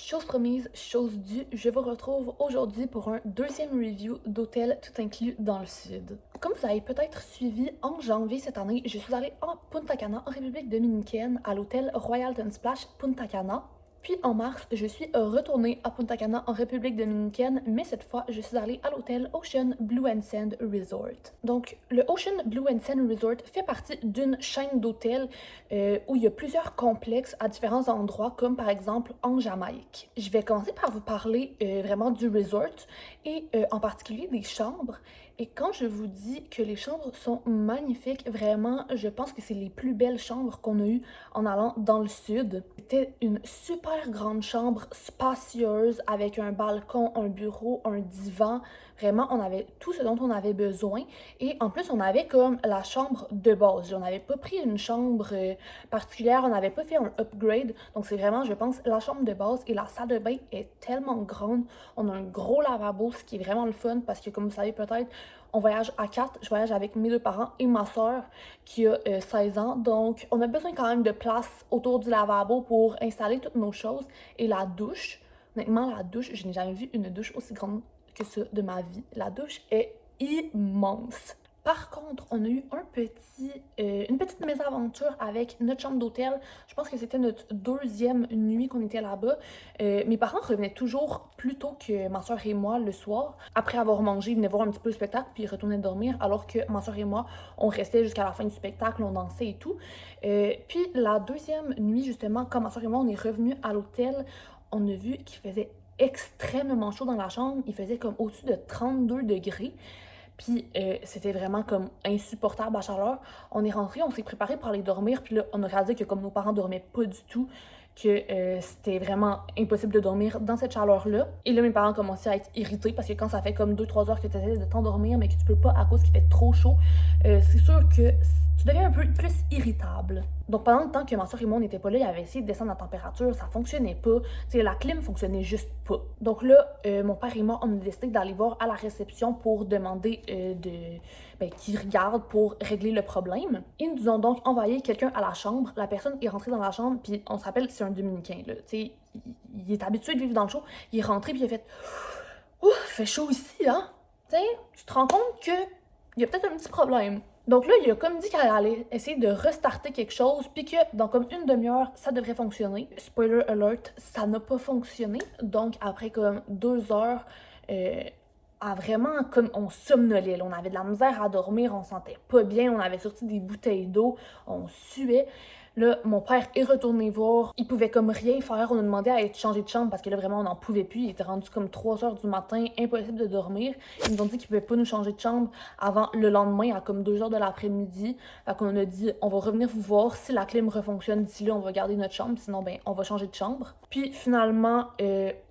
chose promise, chose due, je vous retrouve aujourd'hui pour un deuxième review d'hôtel tout inclus dans le sud. Comme vous avez peut-être suivi, en janvier cette année, je suis allée en Punta Cana, en République dominicaine, à l'hôtel Royalton Splash Punta Cana. Puis en mars, je suis retournée à Punta Cana en République dominicaine, mais cette fois, je suis allée à l'hôtel Ocean Blue and Sand Resort. Donc, le Ocean Blue and Sand Resort fait partie d'une chaîne d'hôtels où il y a plusieurs complexes à différents endroits, comme par exemple en Jamaïque. Je vais commencer par vous parler vraiment du resort et en particulier des chambres. Et quand je vous dis que les chambres sont magnifiques, vraiment, je pense que c'est les plus belles chambres qu'on a eues en allant dans le sud. C'était une super grande chambre spacieuse avec un balcon, un bureau, un divan. Vraiment, on avait tout ce dont on avait besoin. Et en plus, on avait comme la chambre de base. On n'avait pas pris une chambre particulière, on n'avait pas fait un upgrade. Donc c'est vraiment, je pense, la chambre de base. Et la salle de bain est tellement grande. On a un gros lavabo, ce qui est vraiment le fun parce que comme vous savez peut-être, on voyage à 4, je voyage avec mes deux parents et ma soeur qui a 16 ans. Donc, on a besoin quand même de place autour du lavabo pour installer toutes nos choses. Et la douche, honnêtement, la douche, je n'ai jamais vu une douche aussi grande que ça de ma vie. La douche est immense. Par contre, on a eu une petite mésaventure avec notre chambre d'hôtel. Je pense que c'était notre deuxième nuit qu'on était là-bas. Mes parents revenaient toujours plus tôt que ma soeur et moi le soir. Après avoir mangé, ils venaient voir un petit peu le spectacle puis ils retournaient dormir. Alors que ma soeur et moi, on restait jusqu'à la fin du spectacle, on dansait et tout. Puis la deuxième nuit, justement, quand ma soeur et moi, on est revenus à l'hôtel, on a vu qu'il faisait extrêmement chaud dans la chambre. Il faisait comme au-dessus de 32 degrés. Puis c'était vraiment comme insupportable la chaleur. On est rentré, on s'est préparé pour aller dormir. Puis là, on a réalisé que comme nos parents dormaient pas du tout, que c'était vraiment impossible de dormir dans cette chaleur-là. Et là, mes parents commençaient à être irrités parce que quand ça fait comme 2-3 heures que tu essaies de t'endormir, mais que tu peux pas à cause qu'il fait trop chaud, c'est sûr que tu deviens un peu plus irritable. Donc pendant le temps que ma soeur et moi on n'était pas là, il avait essayé de descendre la température, ça fonctionnait pas. Tu sais, la clim fonctionnait juste pas. Donc là, mon père et moi, on a décidé d'aller voir à la réception pour demander qu'ils regardent pour régler le problème. Ils nous ont donc envoyé quelqu'un à la chambre. La personne est rentrée dans la chambre, puis on se rappelle, c'est un Dominicain, là. Tu sais, il est habitué de vivre dans le chaud. Il est rentré, puis il a fait « Ouf, fait chaud ici, hein? » Tu sais, tu te rends compte que il y a peut-être un petit problème. Donc là, il a comme dit qu'elle allait essayer de restarter quelque chose, puis que dans comme une demi-heure, ça devrait fonctionner. Spoiler alert, ça n'a pas fonctionné. Donc après comme 2 heures, vraiment comme on somnolait. Là. On avait de la misère à dormir, on se sentait pas bien, on avait sorti des bouteilles d'eau, on suait. Là, mon père est retourné voir. Il pouvait comme rien faire. On a demandé à être changé de chambre parce que là, vraiment, on n'en pouvait plus. Il était rendu comme 3 heures du matin, impossible de dormir. Ils nous ont dit qu'ils ne pouvaient pas nous changer de chambre avant le lendemain, à comme 2 heures de l'après-midi. Fait qu'on a dit, on va revenir vous voir. Si la clim refonctionne d'ici là, on va garder notre chambre. Sinon, ben, on va changer de chambre. Puis finalement,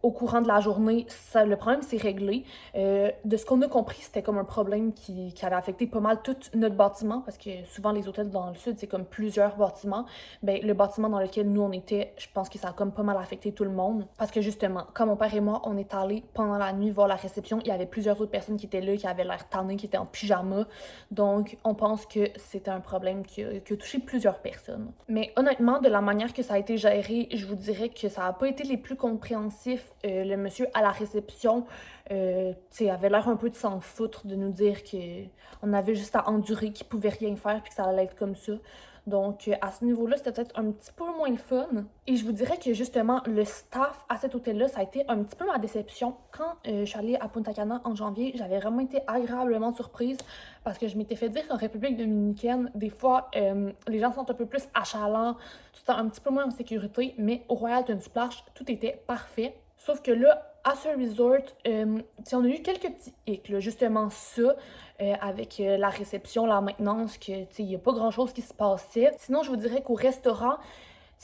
au courant de la journée, le problème s'est réglé. De ce qu'on a compris, c'était comme un problème qui avait affecté pas mal tout notre bâtiment parce que souvent, les hôtels dans le sud, c'est comme plusieurs bâtiments. Ben, le bâtiment dans lequel nous on était, je pense que ça a comme pas mal affecté tout le monde. Parce que justement, quand mon père et moi, on est allés pendant la nuit voir la réception, il y avait plusieurs autres personnes qui étaient là, qui avaient l'air tannées, qui étaient en pyjama. Donc, on pense que c'était un problème qui a touché plusieurs personnes. Mais honnêtement, de la manière que ça a été géré, je vous dirais que ça n'a pas été les plus compréhensifs. Le monsieur à la réception, avait l'air un peu de s'en foutre, de nous dire qu'on avait juste à endurer, qu'il pouvait rien faire, puis que ça allait être comme ça. Donc, à ce niveau-là, c'était peut-être un petit peu moins le fun. Et je vous dirais que justement, le staff à cet hôtel-là, ça a été un petit peu ma déception. Quand je suis allée à Punta Cana en janvier, j'avais vraiment été agréablement surprise parce que je m'étais fait dire qu'en République dominicaine, des fois, les gens sont un peu plus achalants, tu te sens un petit peu moins en sécurité, mais au Royalton Splash, tout était parfait. Sauf que là, à ce resort, on a eu quelques petits hicks, là, justement ça, avec la réception, la maintenance, que il n'y a pas grand-chose qui se passait. Sinon, je vous dirais qu'au restaurant,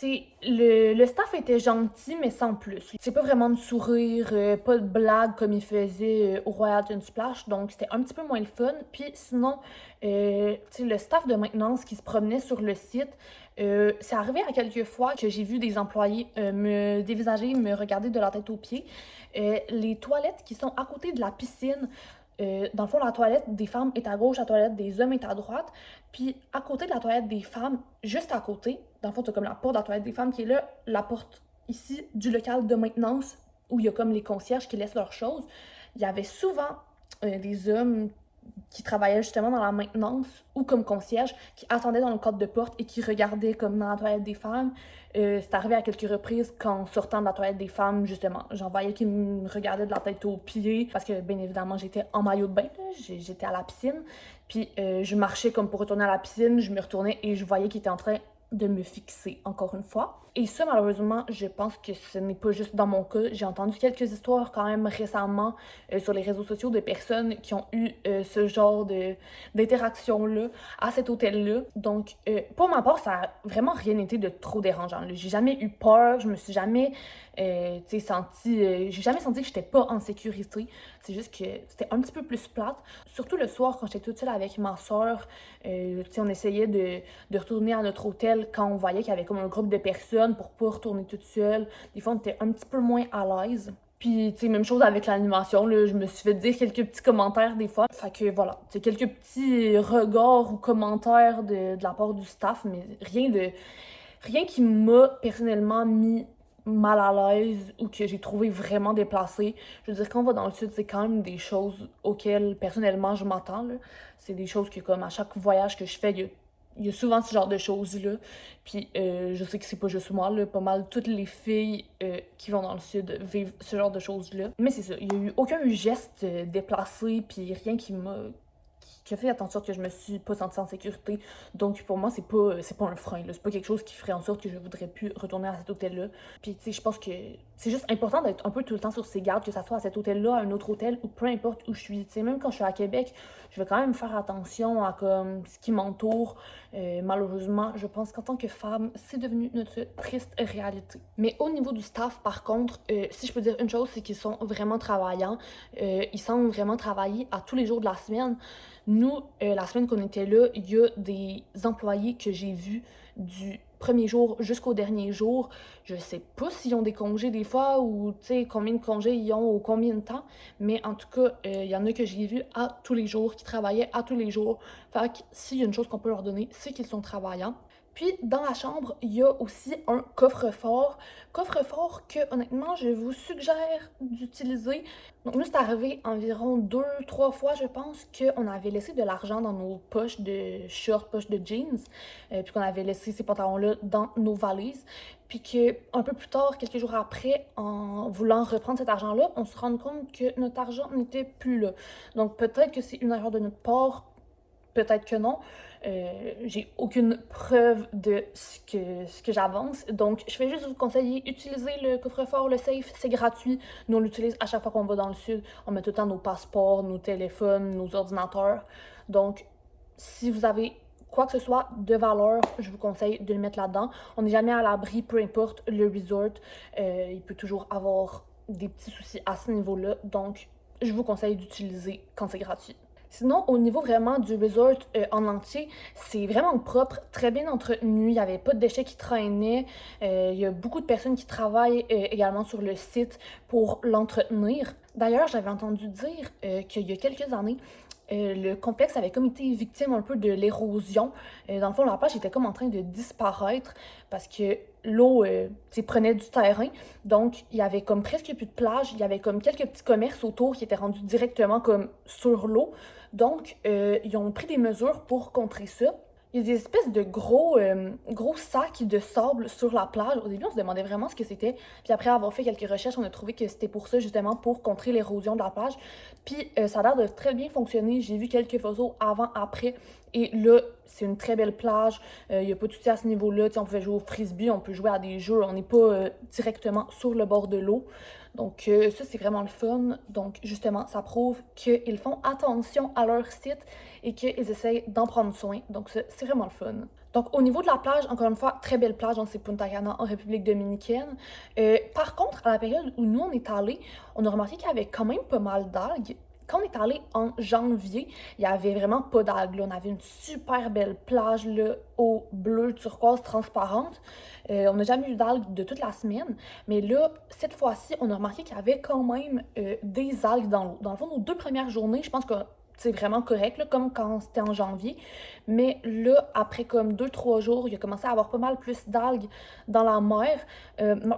le staff était gentil, mais sans plus. C'est pas vraiment de sourire, pas de blague comme il faisait au Royalton Splash, donc c'était un petit peu moins le fun. Puis sinon, le staff de maintenance qui se promenait sur le site, c'est arrivé à quelques fois que j'ai vu des employés me dévisager, me regarder de la tête aux pieds. Les toilettes qui sont à côté de la piscine, dans le fond, la toilette des femmes est à gauche, la toilette des hommes est à droite. Puis à côté de la toilette des femmes, juste à côté, dans le fond, t'as comme la porte de la toilette des femmes qui est là, la porte ici du local de maintenance où il y a comme les concierges qui laissent leurs choses, il y avait souvent des hommes qui travaillaient justement dans la maintenance ou comme concierge, qui attendaient dans le cadre de porte et qui regardaient comme dans la toilette des femmes. C'est arrivé à quelques reprises qu'en sortant de la toilette des femmes, justement, j'en voyais qui me regardaient de la tête aux pieds parce que, bien évidemment, j'étais en maillot de bain, j'étais à la piscine. Puis je marchais comme pour retourner à la piscine, je me retournais et je voyais qu'ils étaient en train de me fixer, encore une fois. Et ça, malheureusement, je pense que ce n'est pas juste dans mon cas. J'ai entendu quelques histoires quand même récemment sur les réseaux sociaux de personnes qui ont eu ce genre d'interaction-là à cet hôtel-là. Donc, pour ma part, ça a vraiment rien été de trop dérangeant. J'ai jamais eu peur, je me suis jamais j'ai jamais senti que j'étais pas en sécurité. C'est juste que c'était un petit peu plus plate. Surtout le soir, quand j'étais toute seule avec ma soeur, on essayait de retourner à notre hôtel quand on voyait qu'il y avait comme un groupe de personnes pour pas retourner toute seule. Des fois, on était un petit peu moins à l'aise. Puis, tu sais, même chose avec l'animation, là, je me suis fait dire quelques petits commentaires des fois. Fait que voilà, c'est quelques petits regards ou commentaires de la part du staff, mais rien qui m'a personnellement mis mal à l'aise ou que j'ai trouvé vraiment déplacé. Je veux dire, quand on va dans le sud, c'est quand même des choses auxquelles, personnellement, je m'attends, là. C'est des choses que, comme à chaque voyage que je fais, il y a souvent ce genre de choses-là. Puis je sais que c'est pas juste moi, là, pas mal toutes les filles qui vont dans le sud vivent ce genre de choses-là. Mais c'est ça, il y a eu aucun geste déplacé, puis rien qui a fait en sorte que je me suis pas sentie en sécurité. Donc pour moi, c'est pas un frein, là. C'est pas quelque chose qui ferait en sorte que je voudrais plus retourner à cet hôtel-là. Puis tu sais, je pense que c'est juste important d'être un peu tout le temps sur ses gardes, que ça soit à cet hôtel-là, à un autre hôtel, ou peu importe où je suis. Tu sais, même quand je suis à Québec, je vais quand même faire attention à comme ce qui m'entoure. Malheureusement, je pense qu'en tant que femme, c'est devenu notre triste réalité. Mais au niveau du staff, par contre, si je peux dire une chose, c'est qu'ils sont vraiment travaillants. Ils semblent vraiment travailler à tous les jours de la semaine. Nous, la semaine qu'on était là, il y a des employés que j'ai vus du premier jour jusqu'au dernier jour. Je sais pas s'ils ont des congés des fois ou, tu sais, combien de congés ils ont ou combien de temps, mais en tout cas, il y en a que j'ai vus à tous les jours, qui travaillaient à tous les jours. Fait que s'il y a une chose qu'on peut leur donner, c'est qu'ils sont travaillants. Puis, dans la chambre, il y a aussi un coffre-fort. Coffre-fort que, honnêtement, je vous suggère d'utiliser. Donc, nous, c'est arrivé environ 2-3 fois, je pense, qu'on avait laissé de l'argent dans nos poches de shorts, poches de jeans, puis qu'on avait laissé ces pantalons-là dans nos valises. Puis qu'un peu plus tard, quelques jours après, en voulant reprendre cet argent-là, on se rend compte que notre argent n'était plus là. Donc, peut-être que c'est une erreur de notre part, peut-être que non. J'ai aucune preuve de ce que j'avance. Donc, je vais juste vous conseiller, utilisez le coffre-fort, le safe, c'est gratuit. Nous, on l'utilise à chaque fois qu'on va dans le sud. On met tout le temps nos passeports, nos téléphones, nos ordinateurs. Donc, si vous avez quoi que ce soit de valeur, je vous conseille de le mettre là-dedans. On n'est jamais à l'abri, peu importe le resort. Il peut toujours avoir des petits soucis à ce niveau-là. Donc, je vous conseille d'utiliser quand c'est gratuit. Sinon, au niveau vraiment du resort en entier, c'est vraiment propre, très bien entretenu. Il n'y avait pas de déchets qui traînaient. Il y a beaucoup de personnes qui travaillent également sur le site pour l'entretenir. D'ailleurs, j'avais entendu dire qu'il y a quelques années, le complexe avait comme été victime un peu de l'érosion. Dans le fond, la plage était comme en train de disparaître parce que l'eau prenait du terrain. Donc, il y avait comme presque plus de plage. Il y avait comme quelques petits commerces autour qui étaient rendus directement comme sur l'eau. Donc, ils ont pris des mesures pour contrer ça. Il y a des espèces de gros sacs de sable sur la plage. Au début, on se demandait vraiment ce que c'était. Puis après avoir fait quelques recherches, on a trouvé que c'était pour ça, justement, pour contrer l'érosion de la plage. Puis ça a l'air de très bien fonctionner. J'ai vu quelques photos avant, après. Et là, c'est une très belle plage. Il n'y a pas de souci à ce niveau-là. On pouvait jouer au frisbee, on peut jouer à des jeux. On n'est pas directement sur le bord de l'eau. Donc ça, c'est vraiment le fun. Donc justement, ça prouve qu'ils font attention à leur site et qu'ils essayent d'en prendre soin. Donc ça, c'est vraiment le fun. Donc au niveau de la plage, encore une fois, très belle plage, donc c'est Punta Cana en République dominicaine. Par contre, à la période où nous on est allés, on a remarqué qu'il y avait quand même pas mal d'algues. Quand on est allé en janvier, il y avait vraiment pas d'algues, là. On avait une super belle plage là, eau bleue turquoise transparente. On n'a jamais eu d'algues de toute la semaine, mais là, cette fois-ci, on a remarqué qu'il y avait quand même des algues dans l'eau. Dans le fond, nos 2 premières journées, je pense que c'est vraiment correct, là, comme quand c'était en janvier. Mais là, après comme 2-3 jours, il a commencé à avoir pas mal plus d'algues dans la mer.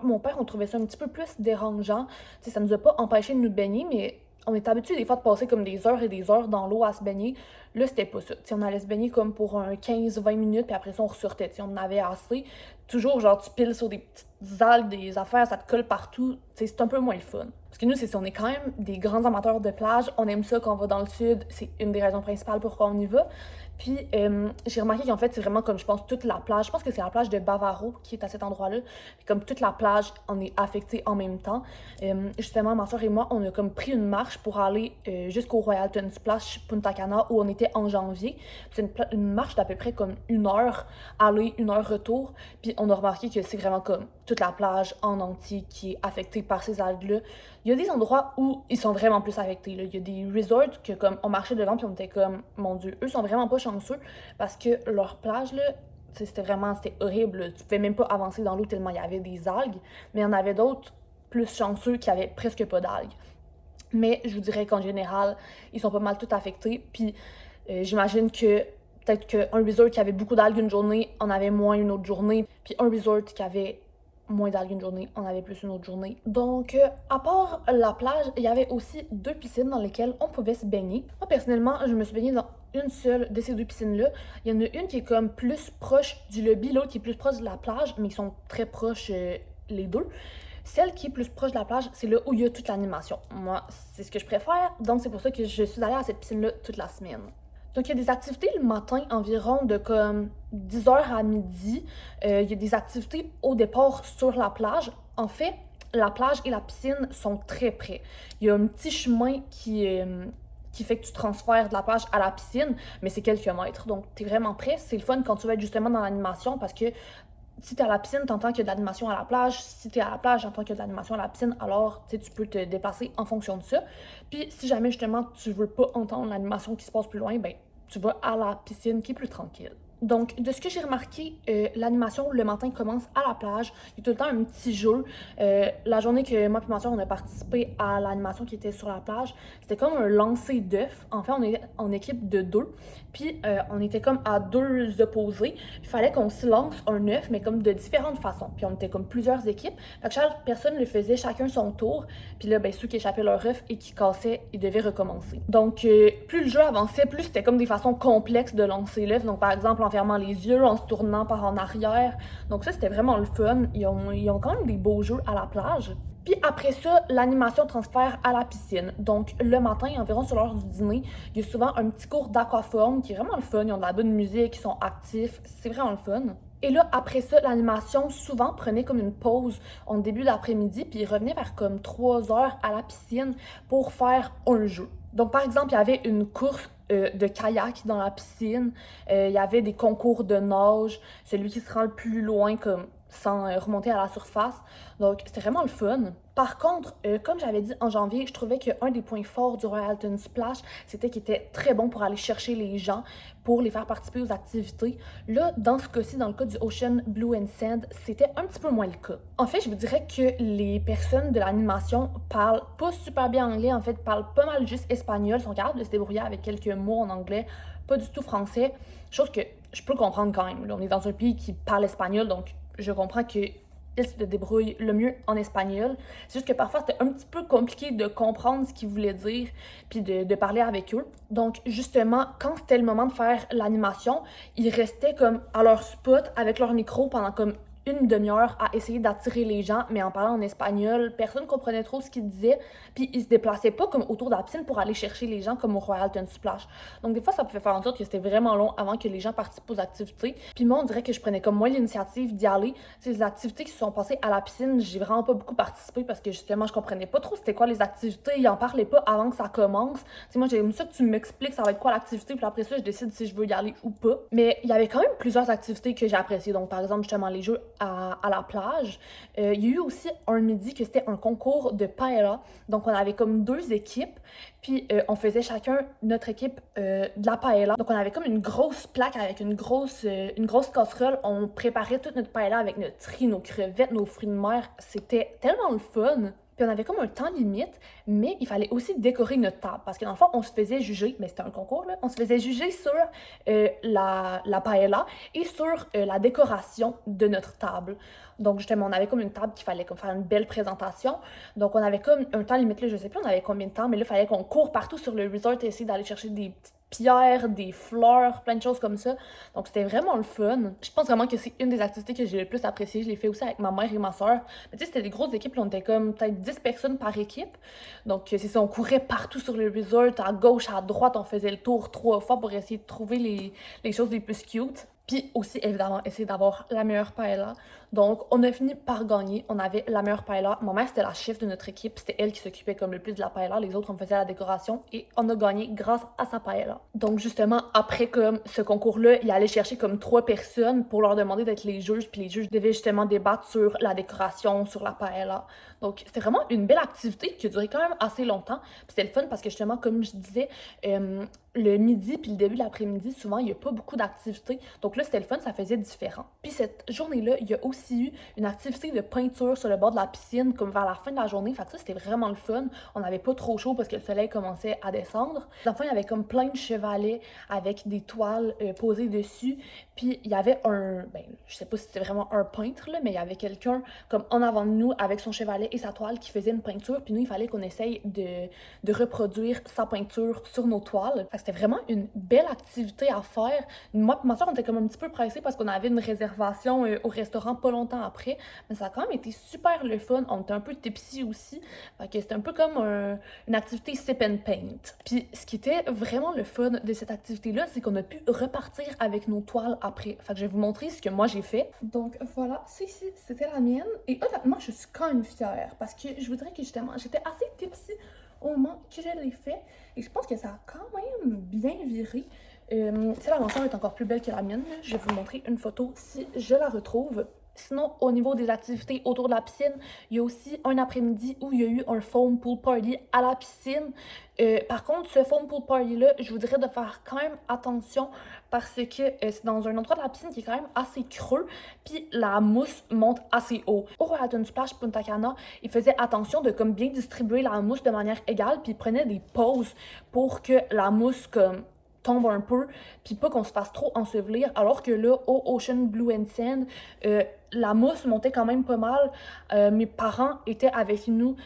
Mon père, on trouvait ça un petit peu plus dérangeant. Tu sais, ça nous a pas empêché de nous baigner, mais on est habitué des fois de passer comme des heures et des heures dans l'eau à se baigner. Là, c'était pas ça. T'sais, on allait se baigner comme pour un 15-20 minutes, puis après ça, on ressortait. T'sais, on en avait assez. Toujours, genre, tu piles sur des petites algues, des affaires, ça te colle partout. T'sais, c'est un peu moins le fun. Parce que nous, c'est ça, on est quand même des grands amateurs de plage. On aime ça quand on va dans le sud. C'est une des raisons principales pourquoi on y va. Puis, j'ai remarqué qu'en fait, c'est vraiment comme, je pense, toute la plage. Je pense que c'est la plage de Bavaro qui est à cet endroit-là. Puis comme toute la plage, on est affecté en même temps. Justement, ma soeur et moi, on a comme pris une marche pour aller jusqu'au Royalton Splash Punta Cana où on était en janvier. C'est une marche d'à peu près comme 1 heure aller, 1 heure retour. Puis on a remarqué que c'est vraiment comme toute la plage en entier qui est affectée par ces algues-là. Il y a des endroits où ils sont vraiment plus affectés, là. Il y a des resorts que comme on marchait devant puis on était comme mon Dieu, eux sont vraiment pas chanceux parce que leur plage là, c'était horrible, là. Tu pouvais même pas avancer dans l'eau tellement il y avait des algues, mais il y en avait d'autres plus chanceux qui avaient presque pas d'algues. Mais je vous dirais qu'en général, ils sont pas mal tous affectés. Puis j'imagine que peut-être qu'un resort qui avait beaucoup d'algues une journée en avait moins une autre journée, puis un resort qui avait moins d'algues une journée, on avait plus une autre journée. Donc, à part la plage, il y avait aussi 2 piscines dans lesquelles on pouvait se baigner. Moi, personnellement, je me suis baignée dans une seule de ces 2 piscines-là. Il y en a une qui est comme plus proche du lobby, l'autre qui est plus proche de la plage, mais ils sont très proches les deux. Celle qui est plus proche de la plage, c'est là où il y a toute l'animation. Moi, c'est ce que je préfère, donc c'est pour ça que je suis allée à cette piscine-là toute la semaine. Donc, il y a des activités le matin environ de comme 10h à midi. Il y a des activités au départ sur la plage. En fait, la plage et la piscine sont très près. Il y a un petit chemin qui fait que tu transfères de la plage à la piscine, mais c'est quelques mètres. Donc, tu es vraiment près. C'est le fun quand tu vas être justement dans l'animation parce que si t'es à la piscine, t'entends qu'il y a de l'animation à la plage. Si t'es à la plage, t'entends qu'il y a de l'animation à la piscine. Alors, tu peux te déplacer en fonction de ça. Puis, si jamais, justement, tu veux pas entendre l'animation qui se passe plus loin, ben, tu vas à la piscine qui est plus tranquille. Donc, de ce que j'ai remarqué, l'animation le matin commence à la plage. Il y a tout le temps un petit jeu. La journée que moi et ma soeur, on a participé à l'animation qui était sur la plage, c'était comme un lancer d'œufs. En fait, on est en équipe de 2. Puis, on était comme à 2 opposés. Il fallait qu'on se lance un œuf, mais comme de différentes façons. Puis, on était comme plusieurs équipes. Fait que chaque personne le faisait chacun son tour. Puis là, ben, ceux qui échappaient leur œuf et qui cassaient, ils devaient recommencer. Donc, plus le jeu avançait, plus c'était comme des façons complexes de lancer l'œuf. Donc, par exemple, en fermant les yeux, en se tournant par en arrière. Donc ça, c'était vraiment le fun. Ils ont quand même des beaux jeux à la plage. Puis après ça, l'animation transfère à la piscine. Donc le matin, environ sur l'heure du dîner, il y a souvent un petit cours d'aquaforme qui est vraiment le fun. Ils ont de la bonne musique, ils sont actifs, c'est vraiment le fun. Et là, après ça, l'animation souvent prenait comme une pause en début d'après-midi, puis ils revenaient vers comme 3 heures à la piscine pour faire un jeu. Donc, par exemple, il y avait une course de kayak dans la piscine, il y avait des concours de nage, celui qui se rend le plus loin comme sans remonter à la surface. Donc, c'était vraiment le fun. Par contre, comme j'avais dit en janvier, je trouvais qu'un des points forts du Royalton Splash, c'était qu'il était très bon pour aller chercher les gens, pour les faire participer aux activités. Là, dans ce cas-ci, dans le cas du Ocean Blue and Sand, c'était un petit peu moins le cas. En fait, je vous dirais que les personnes de l'animation parlent pas super bien anglais, en fait, parlent pas mal juste espagnol, sont capables de se débrouiller avec quelques mots en anglais, pas du tout français, chose que je peux comprendre quand même. Là, on est dans un pays qui parle espagnol, donc je comprends qu'ils se débrouillent le mieux en espagnol. C'est juste que parfois, c'était un petit peu compliqué de comprendre ce qu'ils voulaient dire puis de parler avec eux. Donc, justement, quand c'était le moment de faire l'animation, ils restaient comme à leur spot avec leur micro pendant comme une demi-heure à essayer d'attirer les gens, mais en parlant en espagnol, personne comprenait trop ce qu'ils disaient, puis ils se déplaçaient pas comme autour de la piscine pour aller chercher les gens comme au Royalton Splash. Donc des fois, ça pouvait faire en sorte que c'était vraiment long avant que les gens participent aux activités. Puis moi, on dirait que je prenais comme moi l'initiative d'y aller. Ces activités qui se sont passées à la piscine, j'ai vraiment pas beaucoup participé parce que justement, je comprenais pas trop c'était quoi les activités, ils en parlaient pas avant que ça commence. T'sais, moi, j'aime ça que tu m'expliques ça va être quoi l'activité, puis après ça, je décide si je veux y aller ou pas. Mais il y avait quand même plusieurs activités que j'ai appréciées. Donc par exemple, justement, les jeux à la plage. Il y a eu aussi un midi que c'était un concours de paella. Donc, on avait comme 2 équipes, puis on faisait chacun notre équipe de la paella. Donc, on avait comme une grosse plaque avec une grosse casserole. On préparait toute notre paella avec notre riz, nos crevettes, nos fruits de mer. C'était tellement le fun! Puis on avait comme un temps limite, mais il fallait aussi décorer notre table. Parce que dans le fond, on se faisait juger, mais c'était un concours, là, on se faisait juger sur la paella et sur la décoration de notre table. Donc justement, on avait comme une table qu'il fallait comme faire une belle présentation. Donc on avait comme un temps limite, là, je sais plus on avait combien de temps, mais là, il fallait qu'on court partout sur le resort et essayer d'aller chercher des petites pierres, des fleurs, plein de choses comme ça. Donc c'était vraiment le fun. Je pense vraiment que c'est une des activités que j'ai le plus appréciées. Je l'ai fait aussi avec ma mère et ma soeur. Mais tu sais, c'était des grosses équipes, là, on était comme peut-être 10 personnes par équipe. Donc c'est ça, on courait partout sur le resort, à gauche, à droite, on faisait le tour 3 fois pour essayer de trouver les choses les plus cute. Puis aussi, évidemment, essayer d'avoir la meilleure paella. Donc, on a fini par gagner. On avait la meilleure paella. Ma mère, c'était la chef de notre équipe. C'était elle qui s'occupait comme le plus de la paella. Les autres, on faisait la décoration. Et on a gagné grâce à sa paella. Donc, justement, après comme ce concours-là, il allait chercher comme 3 personnes pour leur demander d'être les juges. Puis les juges devaient justement débattre sur la décoration, sur la paella. Donc, c'était vraiment une belle activité qui a duré quand même assez longtemps. Puis c'était le fun parce que justement, comme je disais, le midi puis le début de l'après-midi, souvent, il n'y a pas beaucoup d'activités. Donc là, c'était le fun, ça faisait différent. Puis cette journée-là, il y a aussi eu une activité de peinture sur le bord de la piscine, comme vers la fin de la journée. Fait que ça, c'était vraiment le fun. On n'avait pas trop chaud parce que le soleil commençait à descendre. Enfin, il y avait comme plein de chevalets avec des toiles posées dessus. Puis il y avait je sais pas si c'était vraiment un peintre, là, mais il y avait quelqu'un comme en avant de nous avec son chevalet et sa toile qui faisait une peinture. Puis nous, il fallait qu'on essaye de reproduire sa peinture sur nos toiles. Fait que c'était vraiment une belle activité à faire. Moi et ma soeur, on était comme un petit peu pressés parce qu'on avait une réservation au restaurant pas longtemps après. Mais ça a quand même été super le fun. On était un peu tipsy aussi. Fait que c'était un peu comme une activité sip and paint. Puis ce qui était vraiment le fun de cette activité-là, c'est qu'on a pu repartir avec nos toiles après. Fait que je vais vous montrer ce que moi j'ai fait. Donc voilà, ceci, c'était la mienne. Et honnêtement, je suis quand même fière parce que je voudrais que justement, j'étais assez tipsy au moment que je l'ai fait. Et je pense que ça a quand même bien viré. Celle-là, ma soeur est encore plus belle que la mienne. Je vais vous montrer une photo si je la retrouve. Sinon, au niveau des activités autour de la piscine, il y a aussi un après-midi où il y a eu un foam pool party à la piscine. Par contre, ce foam pool party-là, je voudrais de faire quand même attention parce que c'est dans un endroit de la piscine qui est quand même assez creux, puis la mousse monte assez haut. Au Royalton Splash Punta Cana, il faisait attention de comme bien distribuer la mousse de manière égale, puis il prenait des pauses pour que la mousse comme tombe un peu, puis pas qu'on se fasse trop ensevelir, alors que là, au Ocean Blue and Sand, la mousse montait quand même pas mal. Mes parents étaient avec nous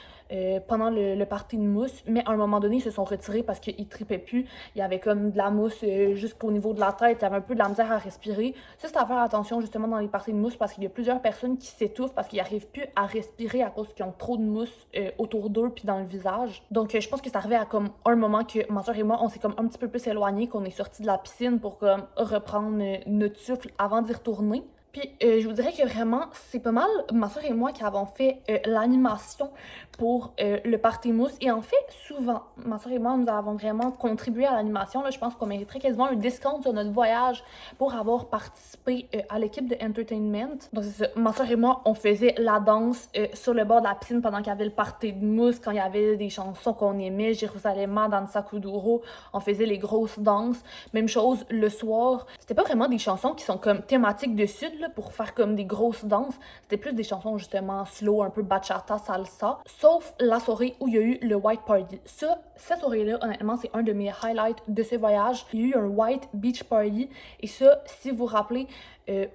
pendant le party de mousse, mais à un moment donné, ils se sont retirés parce qu'ils tripaient plus. Il y avait comme de la mousse jusqu'au niveau de la tête, il y avait un peu de la misère à respirer. Ça, c'est à faire attention justement dans les parties de mousse parce qu'il y a plusieurs personnes qui s'étouffent parce qu'ils n'arrivent plus à respirer à cause qu'ils ont trop de mousse autour d'eux puis dans le visage. Donc, je pense que ça arrivait à comme un moment que ma soeur et moi, on s'est comme un petit peu plus éloignés, qu'on est sortis de la piscine pour comme reprendre notre souffle avant d'y retourner. Puis je vous dirais que vraiment, c'est pas mal ma soeur et moi qui avons fait l'animation pour le party mousse. Et en fait, souvent, ma soeur et moi, nous avons vraiment contribué à l'animation. Je pense qu'on mériterait quasiment un discount sur notre voyage pour avoir participé à l'équipe de entertainment. Donc c'est ça, ma soeur et moi, on faisait la danse sur le bord de la piscine pendant qu'il y avait le party de mousse, quand il y avait des chansons qu'on aimait, Jérusalem, Danza Kuduro, on faisait les grosses danses. Même chose le soir. C'était pas vraiment des chansons qui sont comme thématiques de sud, là, pour faire comme des grosses danses. C'était plus des chansons justement slow, un peu bachata, salsa. Sauf la soirée où il y a eu le White Party. Cette soirée-là, honnêtement, c'est un de mes highlights de ce voyage. Il y a eu un White Beach Party. Et ça, si vous vous rappelez,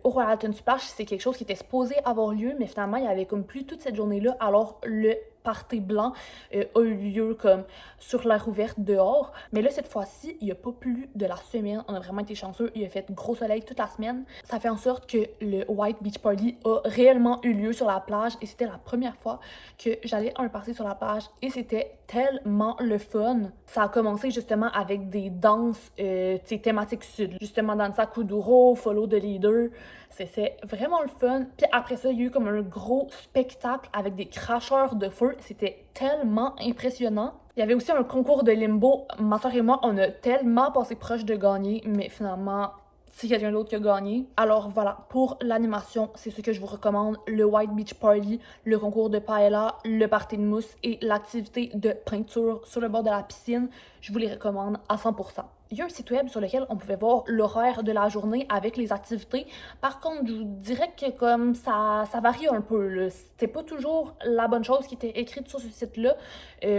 au Royalton Splash, c'est quelque chose qui était supposé avoir lieu, mais finalement, il y avait comme plus toute cette journée-là. Alors, le party blanc a eu lieu comme sur l'air ouverte dehors. Mais là, cette fois-ci, il n'y a pas plu de la semaine. On a vraiment été chanceux. Il a fait gros soleil toute la semaine. Ça fait en sorte que le White Beach Party a réellement eu lieu sur la plage et c'était la première fois que j'allais à un party sur la plage et c'était tellement le fun. Ça a commencé justement avec des danses thématiques sud. Justement, Danza Kuduro, Follow the Leader. C'était vraiment le fun. Puis après ça, il y a eu comme un gros spectacle avec des cracheurs de feu. C'était tellement impressionnant. Il y avait aussi un concours de limbo. Ma soeur et moi, on a tellement passé proche de gagner, mais finalement, c'est quelqu'un d'autre qui a gagné. Alors voilà, pour l'animation, c'est ce que je vous recommande. Le White Beach Party, le concours de paella, le party de mousse et l'activité de peinture sur le bord de la piscine. Je vous les recommande à 100%. Il y a un site web sur lequel on pouvait voir l'horaire de la journée avec les activités. Par contre, je vous dirais que comme ça varie un peu, là. C'était pas toujours la bonne chose qui était écrite sur ce site-là.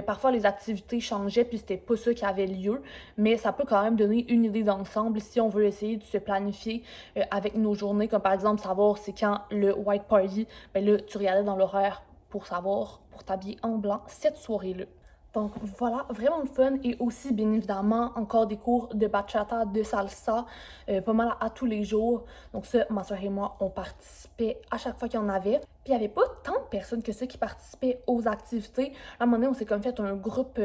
Parfois, les activités changeaient puis c'était pas ça qui avait lieu. Mais ça peut quand même donner une idée d'ensemble si on veut essayer de se planifier avec nos journées. Comme par exemple, savoir c'est quand le White Party. Ben là, tu regardais dans l'horaire pour savoir, pour t'habiller en blanc cette soirée-là. Donc voilà, vraiment le fun et aussi bien évidemment encore des cours de bachata, de salsa, pas mal à tous les jours. Donc ça, ma soeur et moi, on participait à chaque fois qu'il y en avait. Puis il n'y avait pas tant de personnes que ça qui participaient aux activités. À un moment donné, on s'est comme fait un groupe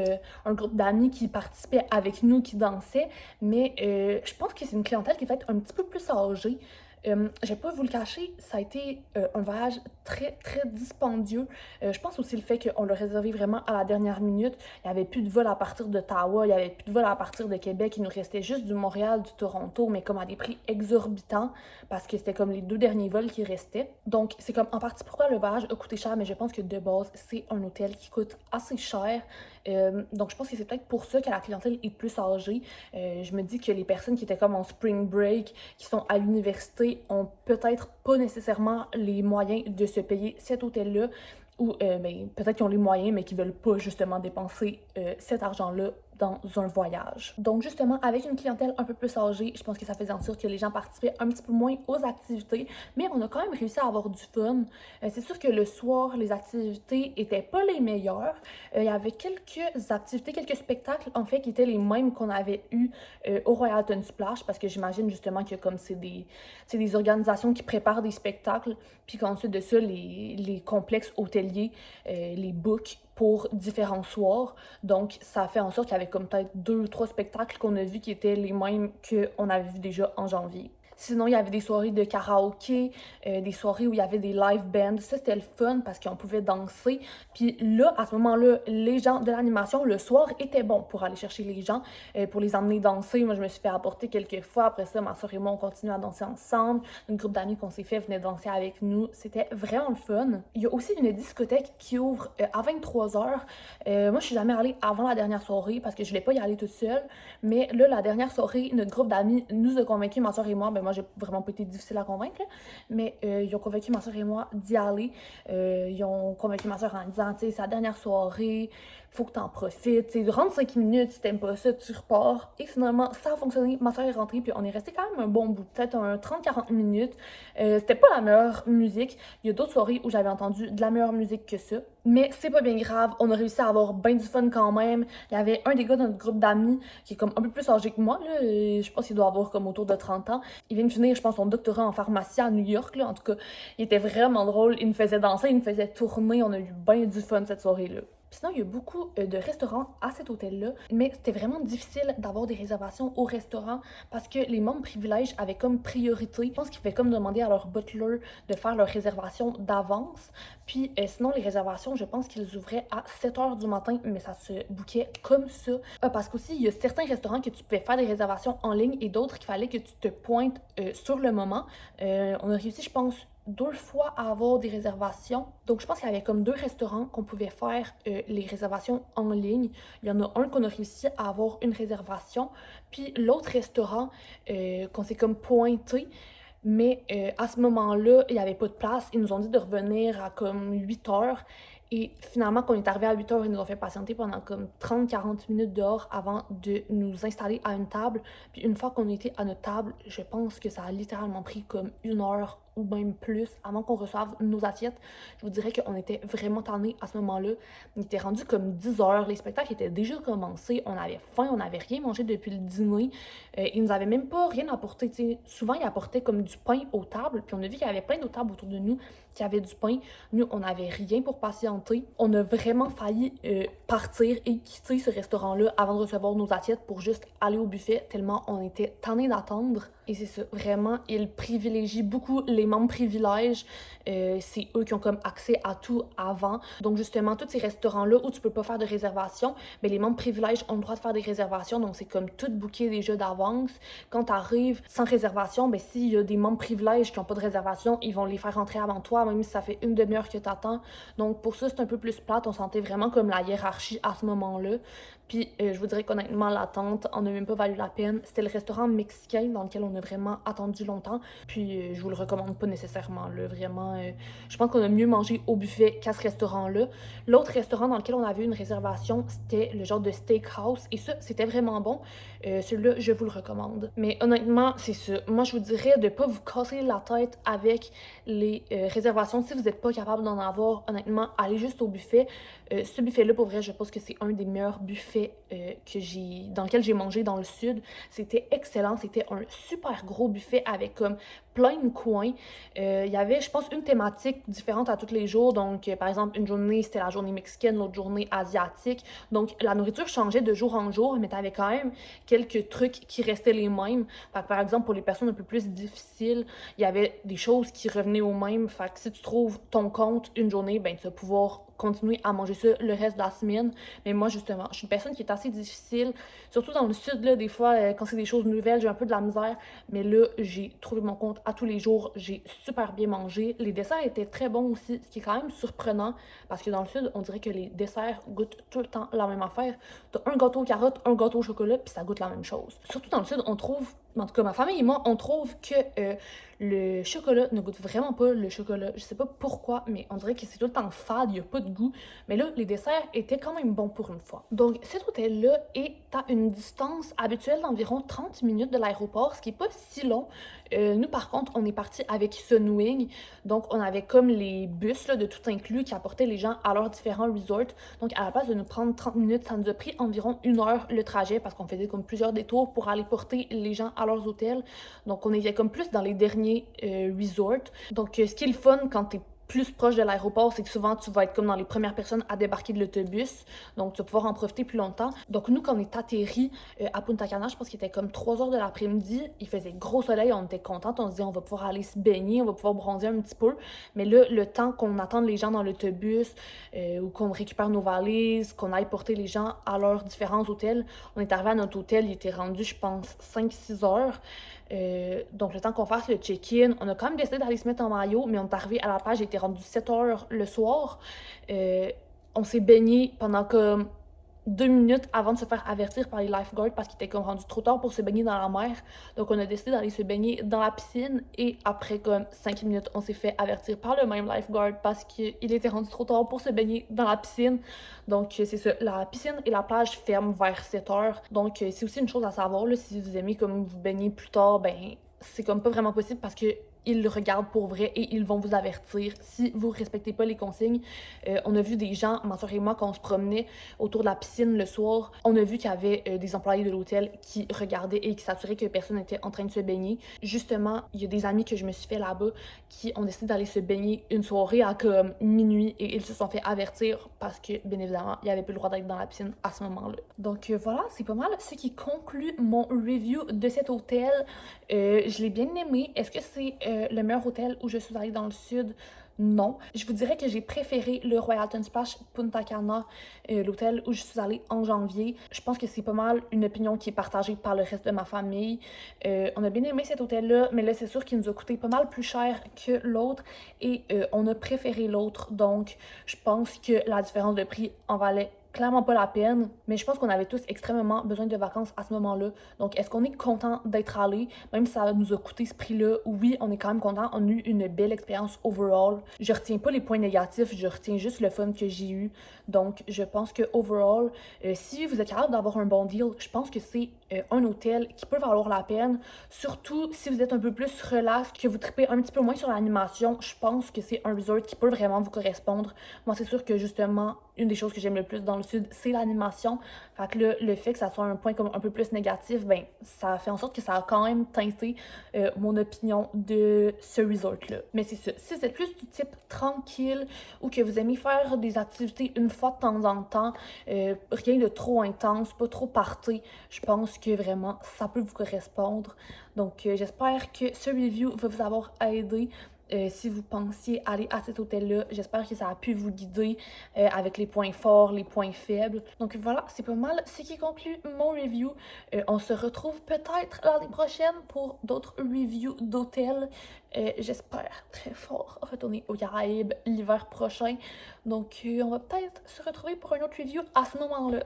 d'amis qui participaient avec nous, qui dansaient. Mais je pense que c'est une clientèle qui va être un petit peu plus âgée. Je vais pas vous le cacher, ça a été un voyage très très dispendieux. Je pense aussi le fait qu'on l'a réservé vraiment à la dernière minute. Il n'y avait plus de vol à partir d'Ottawa, il n'y avait plus de vol à partir de Québec. Il nous restait juste du Montréal, du Toronto, mais comme à des prix exorbitants parce que c'était comme les 2 derniers vols qui restaient. Donc c'est comme en partie pourquoi le voyage a coûté cher, mais je pense que de base, c'est un hôtel qui coûte assez cher. Donc je pense que c'est peut-être pour ça que la clientèle est plus âgée. Je me dis que les personnes qui étaient comme en spring break, qui sont à l'université, ont peut-être pas nécessairement les moyens de se payer cet hôtel-là, ou ben, peut-être qu'ils ont les moyens, mais qui veulent pas justement dépenser cet argent-là dans un voyage. Donc justement, avec une clientèle un peu plus âgée, je pense que ça faisait en sorte que les gens participaient un petit peu moins aux activités, mais on a quand même réussi à avoir du fun. C'est sûr que le soir, les activités étaient pas les meilleures. Il y avait quelques activités, quelques spectacles, en fait, qui étaient les mêmes qu'on avait eu au Royalton Splash, parce que j'imagine justement que comme c'est des organisations qui préparent des spectacles, puis qu'ensuite de ça, les complexes hôteliers les bookent pour différents soirs. Donc, ça a fait en sorte qu'il y avait comme peut-être 2 ou 3 spectacles qu'on a vus qui étaient les mêmes qu'on avait vus déjà en janvier. Sinon, il y avait des soirées de karaoké, des soirées où il y avait des live bands. Ça, c'était le fun parce qu'on pouvait danser. Puis là, à ce moment-là, les gens de l'animation, le soir, étaient bons pour aller chercher les gens, pour les emmener danser. Moi, je me suis fait apporter quelques fois. Après ça, ma soeur et moi, on continue à danser ensemble. Une groupe d'amis qu'on s'est fait venait danser avec nous. C'était vraiment le fun. Il y a aussi une discothèque qui ouvre à 23h. Moi, je suis jamais allée avant la dernière soirée parce que je voulais pas y aller toute seule. Mais là, la dernière soirée, notre groupe d'amis nous a convaincus, ma soeur et moi. Ben, moi, j'ai vraiment pas été difficile à convaincre, là, mais ils ont convaincu ma soeur et moi d'y aller. Ils ont convaincu ma soeur en disant, tu sais, c'est la dernière soirée, faut que t'en profites. Tu sais, rentre 5 minutes, si t'aimes pas ça, tu repars. Et finalement, ça a fonctionné. Ma soeur est rentrée, puis on est resté quand même un bon bout, peut-être un 30-40 minutes. C'était pas la meilleure musique. Il y a d'autres soirées où j'avais entendu de la meilleure musique que ça. Mais c'est pas bien grave, on a réussi à avoir bien du fun quand même. Il y avait un des gars de notre groupe d'amis qui est comme un peu plus âgé que moi, là. Je pense qu'il doit avoir comme autour de 30 ans. Il vient de finir, je pense, son doctorat en pharmacie à New York, là. En tout cas, il était vraiment drôle. Il nous faisait danser, il nous faisait tourner. On a eu bien du fun cette soirée-là. Sinon, il y a beaucoup de restaurants à cet hôtel-là, mais c'était vraiment difficile d'avoir des réservations au restaurant parce que les membres privilèges avaient comme priorité. Je pense qu'ils pouvaient comme demander à leur butler de faire leur réservation d'avance. Puis sinon, les réservations, je pense qu'ils ouvraient à 7h du matin, mais ça se bookait comme ça. Parce qu'aussi, il y a certains restaurants que tu pouvais faire des réservations en ligne et d'autres qu'il fallait que tu te pointes sur le moment. On a réussi, je pense, 2 fois à avoir des réservations. Donc, je pense qu'il y avait comme 2 restaurants qu'on pouvait faire les réservations en ligne. Il y en a un qu'on a réussi à avoir une réservation, puis l'autre restaurant qu'on s'est comme pointé, mais à ce moment-là, il n'y avait pas de place. Ils nous ont dit de revenir à comme 8h. Et finalement, quand on est arrivé à 8h, ils nous ont fait patienter pendant comme 30-40 minutes dehors avant de nous installer à une table. Puis une fois qu'on était à notre table, je pense que ça a littéralement pris comme 1 heure ou même plus avant qu'on reçoive nos assiettes. Je vous dirais qu'on était vraiment tannés à ce moment-là. Il était rendu comme 10h, les spectacles étaient déjà commencés, on avait faim, on n'avait rien mangé depuis le dîner. Ils nous avaient même pas rien apporté. T'sais. Souvent, ils apportaient comme du pain aux tables, puis on a vu qu'il y avait plein d'autres tables autour de nous qui avaient du pain. Nous, on n'avait rien pour patienter. On a vraiment failli partir et quitter ce restaurant-là avant de recevoir nos assiettes pour juste aller au buffet, tellement on était tannés d'attendre. Et c'est ça, vraiment, ils privilégient beaucoup les membres privilèges, c'est eux qui ont comme accès à tout avant. Donc justement, tous ces restaurants-là où tu peux pas faire de réservation, mais les membres privilèges ont le droit de faire des réservations, donc c'est comme tout booké déjà d'avance. Quand tu arrives sans réservation, ben s'il y a des membres privilèges qui n'ont pas de réservation, ils vont les faire rentrer avant toi, même si ça fait une demi-heure que tu attends. Donc pour ça, c'est un peu plus plate, on sentait vraiment comme la hiérarchie à ce moment-là. Puis je vous dirais qu'honnêtement, l'attente en a même pas valu la peine. C'était le restaurant mexicain dans lequel on a vraiment attendu longtemps. Puis je vous le recommande pas nécessairement, là, vraiment. Je pense qu'on a mieux mangé au buffet qu'à ce restaurant-là. L'autre restaurant dans lequel on avait une réservation, c'était le genre de steakhouse. Et ça, c'était vraiment bon. Celui-là, je vous le recommande. Mais honnêtement, c'est ça. Moi, je vous dirais de pas vous casser la tête avec les réservations. Si vous n'êtes pas capable d'en avoir, honnêtement, allez juste au buffet. Ce buffet-là, pour vrai, je pense que c'est un des meilleurs buffets dans lequel j'ai mangé dans le sud. C'était excellent. C'était un super gros buffet avec comme plein de coins. Il y avait, je pense, une thématique différente à tous les jours. Donc, par exemple, une journée, c'était la journée mexicaine, l'autre journée asiatique. Donc, la nourriture changeait de jour en jour, mais tu avais quand même quelques trucs qui restaient les mêmes. Fait que, par exemple, pour les personnes un peu plus difficiles, il y avait des choses qui revenaient aux mêmes. Fait que si tu trouves ton compte une journée, ben tu vas pouvoir continuer à manger ça le reste de la semaine. Mais moi, justement, je suis une personne qui est assez difficile, surtout dans le sud, là, des fois, quand c'est des choses nouvelles, j'ai un peu de la misère. Mais là, j'ai trouvé mon compte à tous les jours, j'ai super bien mangé. Les desserts étaient très bons aussi, ce qui est quand même surprenant, parce que dans le sud, on dirait que les desserts goûtent tout le temps la même affaire. T'as un gâteau aux carottes, un gâteau au chocolat, puis ça goûte la même chose. Surtout dans le sud, on trouve, en tout cas ma famille et moi, on trouve que le chocolat ne goûte vraiment pas le chocolat. Je sais pas pourquoi, mais on dirait que c'est tout le temps fade, il n'y a pas de goût. Mais là, les desserts étaient quand même bons pour une fois. Donc, cet hôtel-là est à une distance habituelle d'environ 30 minutes de l'aéroport, ce qui est pas si long. Nous, par contre, on est parti avec Sunwing. Donc, on avait comme les bus là, de tout inclus qui apportaient les gens à leurs différents resorts. Donc, à la place de nous prendre 30 minutes, ça nous a pris environ 1 heure le trajet parce qu'on faisait comme plusieurs détours pour aller porter les gens à leurs hôtels. Donc, on était comme plus dans les derniers resorts. Donc, ce qui est le fun quand t'es plus proche de l'aéroport, c'est que souvent tu vas être comme dans les premières personnes à débarquer de l'autobus, donc tu vas pouvoir en profiter plus longtemps. Donc nous, quand on est atterri à Punta Cana, je pense qu'il était comme 3 heures de l'après-midi, il faisait gros soleil, on était contents, on se disait on va pouvoir aller se baigner, on va pouvoir bronzer un petit peu, mais là, le temps qu'on attende les gens dans l'autobus, ou qu'on récupère nos valises, qu'on aille porter les gens à leurs différents hôtels, on est arrivé à notre hôtel, il était rendu, je pense, 5-6 heures. Donc le temps qu'on fasse le check-in, on a quand même décidé d'aller se mettre en maillot, mais on est arrivé à la plage, il était rendu 7 heures le soir. On s'est baigné pendant comme 2 minutes avant de se faire avertir par les lifeguards parce qu'il était comme rendu trop tard pour se baigner dans la mer. Donc on a décidé d'aller se baigner dans la piscine et après comme 5 minutes, on s'est fait avertir par le même lifeguard parce qu'il était rendu trop tard pour se baigner dans la piscine. Donc c'est ça, la piscine et la plage ferment vers 7 heures. Donc c'est aussi une chose à savoir, là, si vous aimez comme vous baigner plus tard, ben c'est comme pas vraiment possible parce que ils le regardent pour vrai et ils vont vous avertir si vous respectez pas les consignes. On a vu des gens, ma soeur et moi, quand on se promenait autour de la piscine le soir, on a vu qu'il y avait des employés de l'hôtel qui regardaient et qui s'assuraient que personne n'était en train de se baigner. Justement, il y a des amis que je me suis fait là-bas qui ont décidé d'aller se baigner une soirée à comme minuit et ils se sont fait avertir parce que, bien évidemment, il n'y avait plus le droit d'être dans la piscine à ce moment-là. Donc voilà, c'est pas mal ce qui conclut mon review de cet hôtel. Je l'ai bien aimé. Est-ce que c'est le meilleur hôtel où je suis allée dans le sud? Non. Je vous dirais que j'ai préféré le Royalton Splash Punta Cana, l'hôtel où je suis allée en janvier. Je pense que c'est pas mal une opinion qui est partagée par le reste de ma famille. On a bien aimé cet hôtel-là, mais là, c'est sûr qu'il nous a coûté pas mal plus cher que l'autre et on a préféré l'autre. Donc, je pense que la différence de prix en valait clairement pas la peine, mais je pense qu'on avait tous extrêmement besoin de vacances à ce moment-là. Donc, est-ce qu'on est content d'être allé, même si ça nous a coûté ce prix-là? Oui, on est quand même content. On a eu une belle expérience overall. Je retiens pas les points négatifs, je retiens juste le fun que j'ai eu. Donc, je pense que overall, si vous êtes capable d'avoir un bon deal, je pense que c'est un hôtel qui peut valoir la peine. Surtout si vous êtes un peu plus relax, que vous tripez un petit peu moins sur l'animation, je pense que c'est un resort qui peut vraiment vous correspondre. Moi, c'est sûr que justement, une des choses que j'aime le plus dans le sud, c'est l'animation. Fait que là, le fait que ça soit un point comme un peu plus négatif, ben ça fait en sorte que ça a quand même teinté mon opinion de ce resort-là. Mais c'est ça, si vous êtes plus du type tranquille ou que vous aimez faire des activités une fois de temps en temps, rien de trop intense, pas trop party, je pense que vraiment ça peut vous correspondre. Donc j'espère que ce review va vous avoir aidé. si vous pensiez aller à cet hôtel-là. J'espère que ça a pu vous guider avec les points forts, les points faibles. Donc voilà, c'est pas mal ce qui conclut mon review. On se retrouve peut-être l'année prochaine pour d'autres reviews d'hôtels. J'espère très fort retourner aux Caraïbes l'hiver prochain. Donc on va peut-être se retrouver pour un autre review à ce moment-là.